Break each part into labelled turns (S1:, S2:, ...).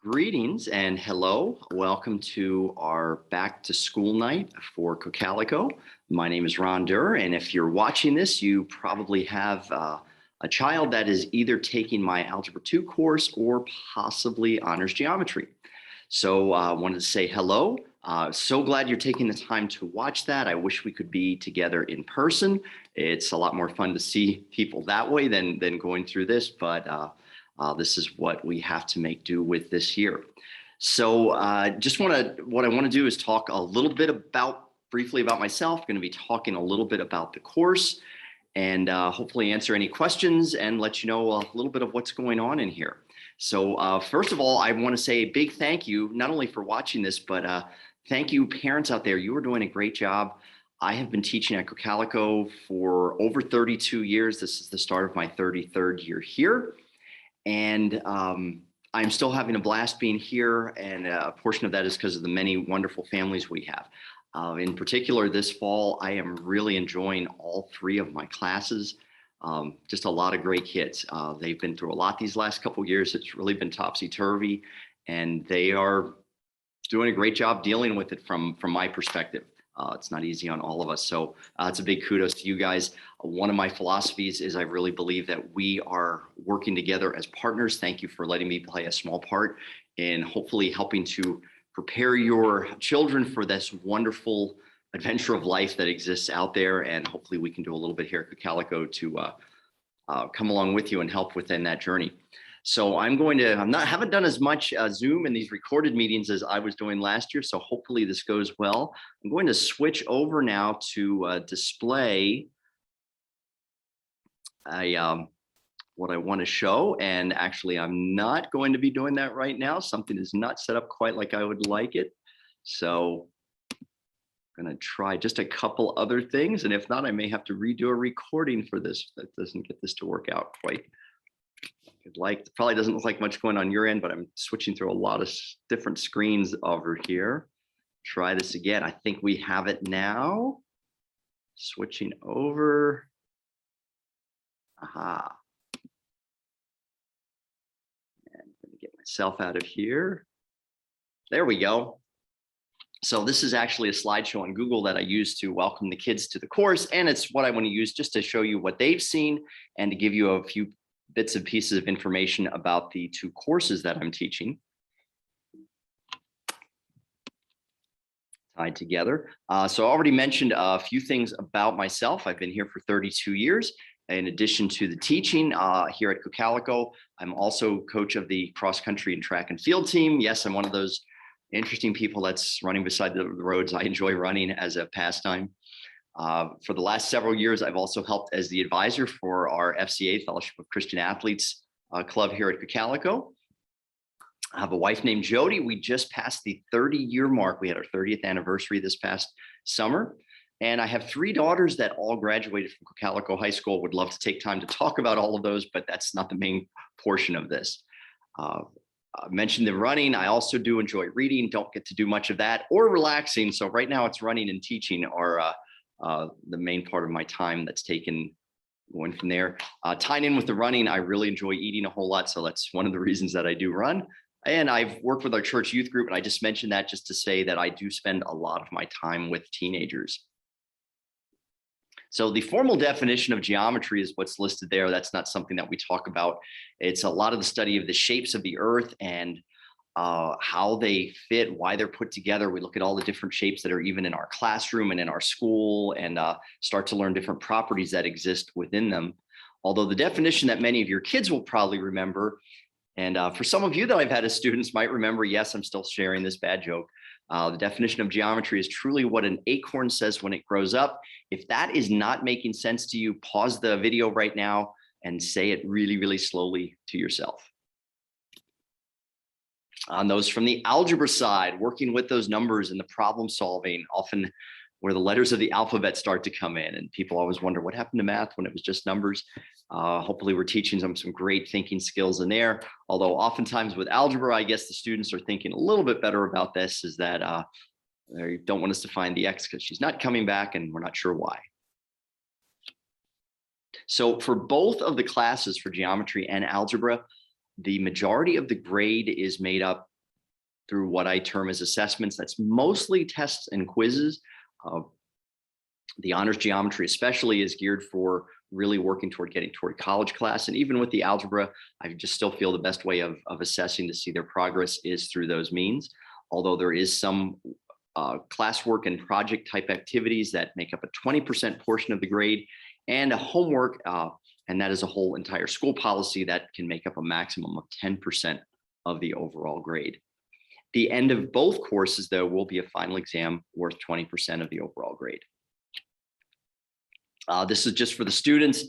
S1: Greetings and hello. Welcome to our back to school night for Cocalico. My name is Ron Derr, and if you're watching this, you probably have a child that is either taking my Algebra 2 course or possibly honors geometry. So I wanted to say hello. So glad you're taking the time to watch that. I wish we could be together in person. It's a lot more fun to see people that way than going through this, but this is what we have to make do with this year. So what I want to do is talk a little bit briefly about myself. I'm going to be talking a little bit about the course and hopefully answer any questions and let you know a little bit of what's going on in here. So first of all, I want to say a big thank you, not only for watching this, but thank you parents out there. You are doing a great job. I have been teaching at Cocalico for over 32 years. This is the start of my 33rd year here. And I'm still having a blast being here. And a portion of that is because of the many wonderful families we have. In particular, this fall, I am really enjoying all three of my classes. Just a lot of great kids. They've been through a lot these last couple of years. It's really been topsy-turvy, and they are doing a great job dealing with it from my perspective. It's not easy on all of us. So it's a big kudos to you guys. One of my philosophies is I really believe that we are working together as partners. Thank you for letting me play a small part in hopefully helping to prepare your children for this wonderful adventure of life that exists out there. And hopefully we can do a little bit here at Cocalico to come along with you and help within that journey. So haven't done as much Zoom in these recorded meetings as I was doing last year. So hopefully this goes well. I'm going to switch over now to display what I want to show. And actually, I'm not going to be doing that right now. Something is not set up quite like I would like it. So I'm going to try just a couple other things. And if not, I may have to redo a recording for this. That doesn't get this to work out quite like. It probably doesn't look like much going on your end, but I'm switching through a lot of different screens over here. Try this again. I think we have it now. Switching over. Aha. And I'm going to get myself out of here. There we go. So this is actually a slideshow on Google that I use to welcome the kids to the course. And it's what I want to use just to show you what they've seen and to give you a few bits and pieces of information about the two courses that I'm teaching tied together. So I already mentioned a few things about myself. I've been here for 32 years. In addition to the teaching here at Cocalico, I'm also coach of the cross country and track and field team. Yes, I'm one of those interesting people that's running beside the roads. I enjoy running as a pastime. For the last several years, I've also helped as the advisor for our FCA, Fellowship of Christian Athletes club here at Cocalico. I have a wife named Jody. We just passed the 30-year mark. We had our 30th anniversary this past summer. And I have three daughters that all graduated from Cocalico High School. Would love to take time to talk about all of those, but that's not the main portion of this. I mentioned the running. I also do enjoy reading. Don't get to do much of that or relaxing. So right now it's running and teaching are the main part of my time that's taken going from there. Tying in with the running, I really enjoy eating a whole lot. So that's one of the reasons that I do run. And I've worked with our church youth group. And I just mentioned that just to say that I do spend a lot of my time with teenagers. So the formal definition of geometry is what's listed there. That's not something that we talk about. It's a lot of the study of the shapes of the earth and how they fit, why they're put together. We look at all the different shapes that are even in our classroom and in our school and start to learn different properties that exist within them. Although the definition that many of your kids will probably remember, and for some of you that I've had as students might remember, yes, I'm still sharing this bad joke. The definition of geometry is truly what an acorn says when it grows up. If that is not making sense to you, pause the video right now and say it really, really slowly to yourself. On those from the algebra side, working with those numbers and the problem solving, often where the letters of the alphabet start to come in. And people always wonder what happened to math when it was just numbers. Hopefully we're teaching them some great thinking skills in there. Although oftentimes with algebra, I guess the students are thinking a little bit better about this, is that they don't want us to find the X because she's not coming back and we're not sure why. So for both of the classes for geometry and algebra, the majority of the grade is made up through what I term as assessments. That's mostly tests and quizzes. Uh, the honors geometry especially is geared for really working toward getting toward college class. And even with the algebra, I just still feel the best way of assessing to see their progress is through those means. Although there is some classwork and project type activities that make up a 20% portion of the grade, and a homework, and that is a whole entire school policy that can make up a maximum of 10% of the overall grade. The end of both courses, though, will be a final exam worth 20% of the overall grade. This is just for the students,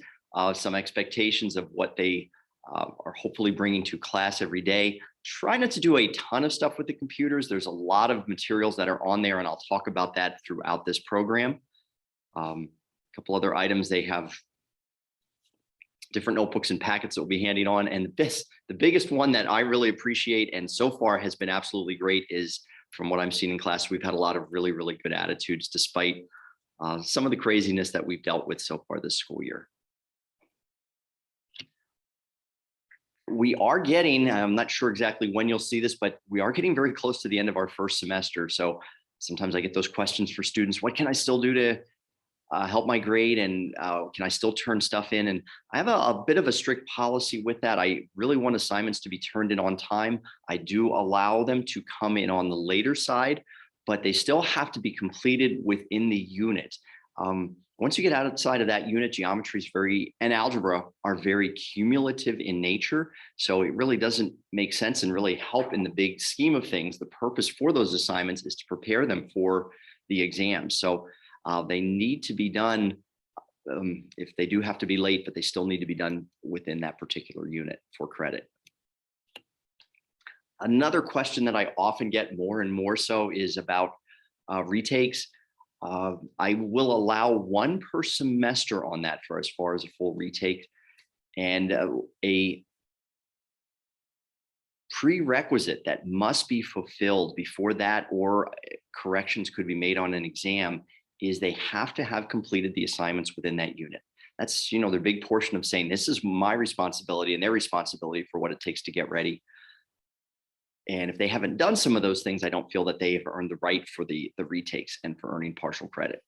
S1: some expectations of what they are hopefully bringing to class every day. Try not to do a ton of stuff with the computers. There's a lot of materials that are on there, and I'll talk about that throughout this program. A couple other items, they have different notebooks and packets that we'll be handing on. And the biggest one that I really appreciate and so far has been absolutely great is, from what I'm seeing in class, we've had a lot of really, really good attitudes despite some of the craziness that we've dealt with so far this school year. We are getting, I'm not sure exactly when you'll see this, but we are getting very close to the end of our first semester. So sometimes I get those questions for students: what can I still do to help my grade, and can I still turn stuff in? And I have a bit of a strict policy with that. I really want assignments to be turned in on time. I do allow them to come in on the later side, but they still have to be completed within the unit. Once you get outside of that unit, geometry is and algebra are very cumulative in nature. So it really doesn't make sense and really help in the big scheme of things. The purpose for those assignments is to prepare them for the exam. So they need to be done, if they do have to be late, but they still need to be done within that particular unit for credit. Another question that I often get more and more so is about retakes. I will allow one per semester on that for as far as a full retake, and a prerequisite that must be fulfilled before that or corrections could be made on an exam is they have to have completed the assignments within that unit. That's, their big portion of saying this is my responsibility and their responsibility for what it takes to get ready. And if they haven't done some of those things, I don't feel that they have earned the right for the retakes and for earning partial credit.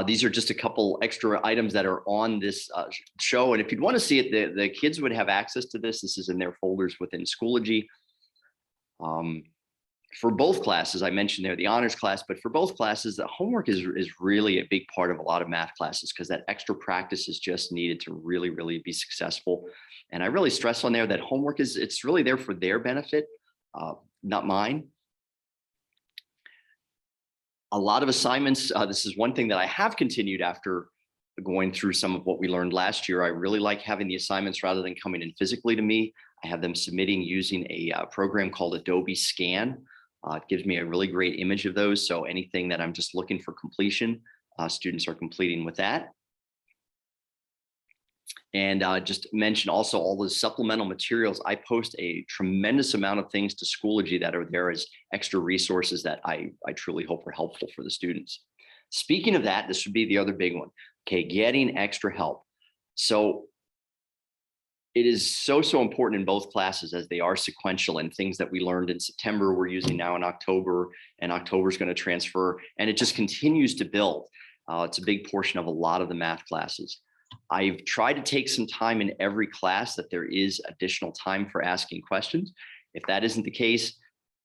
S1: These are just a couple extra items that are on this show. And if you'd want to see it, the kids would have access to this. This is in their folders within Schoology. For both classes, I mentioned there the honors class, but for both classes, the homework is really a big part of a lot of math classes, because that extra practice is just needed to really, really be successful. And I really stress on there that homework it's really there for their benefit, not mine. A lot of assignments, this is one thing that I have continued after going through some of what we learned last year. I really like having the assignments rather than coming in physically to me. I have them submitting using a program called Adobe Scan. It gives me a really great image of those. So anything that I'm just looking for completion, students are completing with that. And just mention also all the supplemental materials. I post a tremendous amount of things to Schoology that are there as extra resources that I truly hope are helpful for the students. Speaking of that, this would be the other big one. Okay, getting extra help. So it is so important in both classes, as they are sequential, and things that we learned in September we're using now in October, and October is going to transfer, and it just continues to build. It's a big portion of a lot of the math classes. I've tried to take some time in every class that there is additional time for asking questions. If that isn't the case,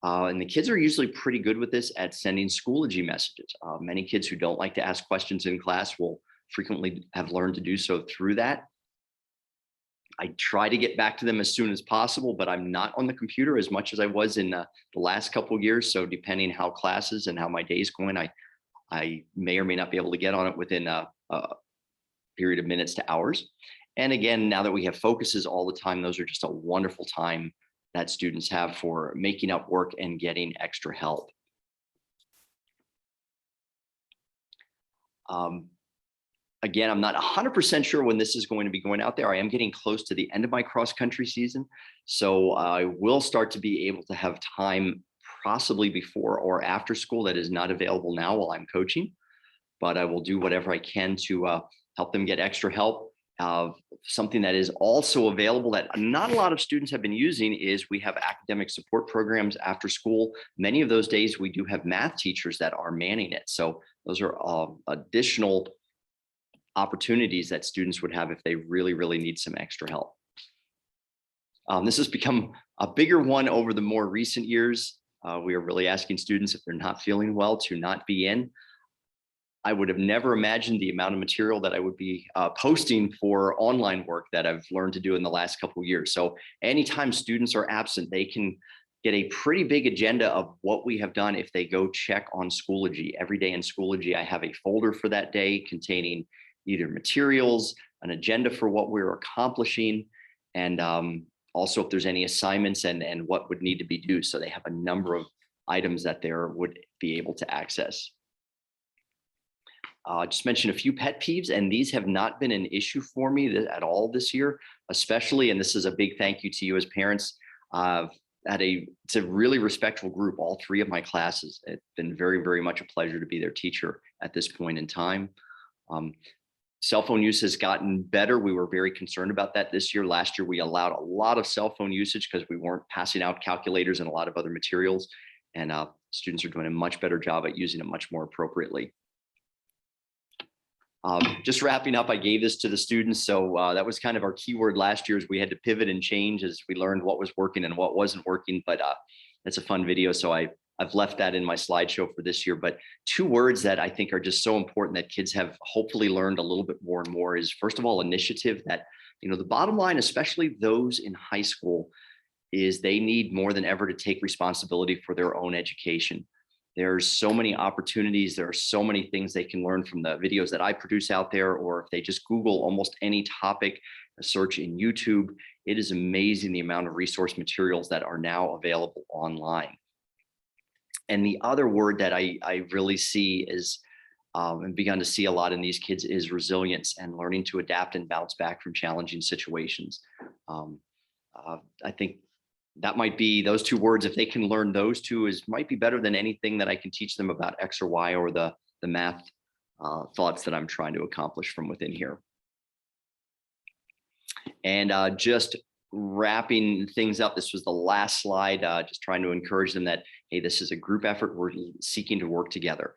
S1: and the kids are usually pretty good with this at sending Schoology messages. Many kids who don't like to ask questions in class will frequently have learned to do so through that. I try to get back to them as soon as possible, but I'm not on the computer as much as I was in the last couple of years. So depending how classes and how my day's going, I may or may not be able to get on it within a period of minutes to hours. And again, now that we have focuses all the time, those are just a wonderful time that students have for making up work and getting extra help. Again, I'm not 100% sure when this is going to be going out there. I am getting close to the end of my cross-country season, so I will start to be able to have time possibly before or after school that is not available now while I'm coaching, but I will do whatever I can to help them get extra help. Something that is also available that not a lot of students have been using is we have academic support programs after school. Many of those days we do have math teachers that are manning it. So those are additional opportunities that students would have if they really, really need some extra help. This has become a bigger one over the more recent years. We are really asking students if they're not feeling well to not be in. I would have never imagined the amount of material that I would be posting for online work that I've learned to do in the last couple of years. So anytime students are absent, they can get a pretty big agenda of what we have done if they go check on Schoology. Every day in Schoology, I have a folder for that day containing either materials, an agenda for what we're accomplishing, and also if there's any assignments and what would need to be due. So they have a number of items that they would be able to access. Just mention a few pet peeves, and these have not been an issue for me at all this year, especially, and this is a big thank you to you as parents. It's a really respectful group, all three of my classes. It's been very, very much a pleasure to be their teacher at this point in time. Cell phone use has gotten better. We were very concerned about that this year. Last year, we allowed a lot of cell phone usage because we weren't passing out calculators and a lot of other materials, and students are doing a much better job at using it much more appropriately. Just wrapping up, I gave this to the students. So that was kind of our keyword last year, is we had to pivot and change as we learned what was working and what wasn't working. But that's a fun video. So I've left that in my slideshow for this year. But two words that I think are just so important that kids have hopefully learned a little bit more and more is, first of all, initiative. That, the bottom line, especially those in high school, is they need more than ever to take responsibility for their own education. There's so many opportunities. There are so many things they can learn from the videos that I produce out there, or if they just Google almost any topic, a search in YouTube, it is amazing the amount of resource materials that are now available online. And the other word that I really see is, and begun to see a lot in these kids, is resilience and learning to adapt and bounce back from challenging situations. I think that might be those two words. If they can learn those two, might be better than anything that I can teach them about X or Y or the math thoughts that I'm trying to accomplish from within here. And just wrapping things up, this was the last slide, just trying to encourage them that, hey, this is a group effort. We're seeking to work together.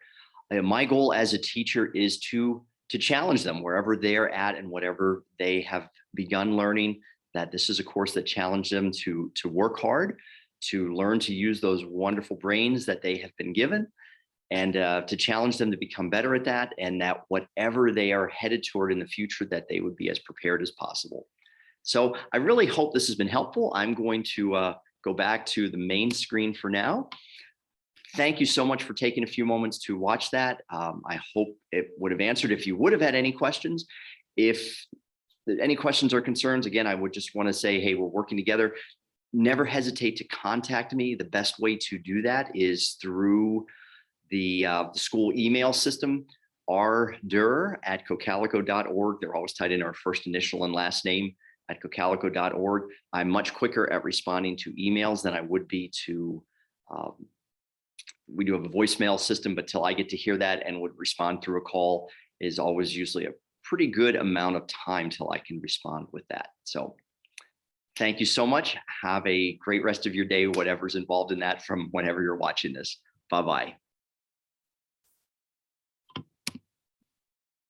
S1: My goal as a teacher is to challenge them wherever they're at and whatever they have begun learning, that this is a course that challenged them to work hard, to learn to use those wonderful brains that they have been given, and to challenge them to become better at that, and that whatever they are headed toward in the future, that they would be as prepared as possible. So I really hope this has been helpful. I'm going to go back to the main screen for now. Thank you so much for taking a few moments to watch that. I hope it would have answered if you would have had any questions. If any questions or concerns, again, I would just want to say, hey, we're working together. Never hesitate to contact me. The best way to do that is through the school email system, rdurr@cocalico.org. They're always tied in our first initial and last name at cocalico.org. I'm much quicker at responding to emails than I would be to, we do have a voicemail system, but till I get to hear that and would respond through a call is always usually a pretty good amount of time till I can respond with that. So thank you so much. Have a great rest of your day, whatever's involved in that from whenever you're watching this. Bye-bye.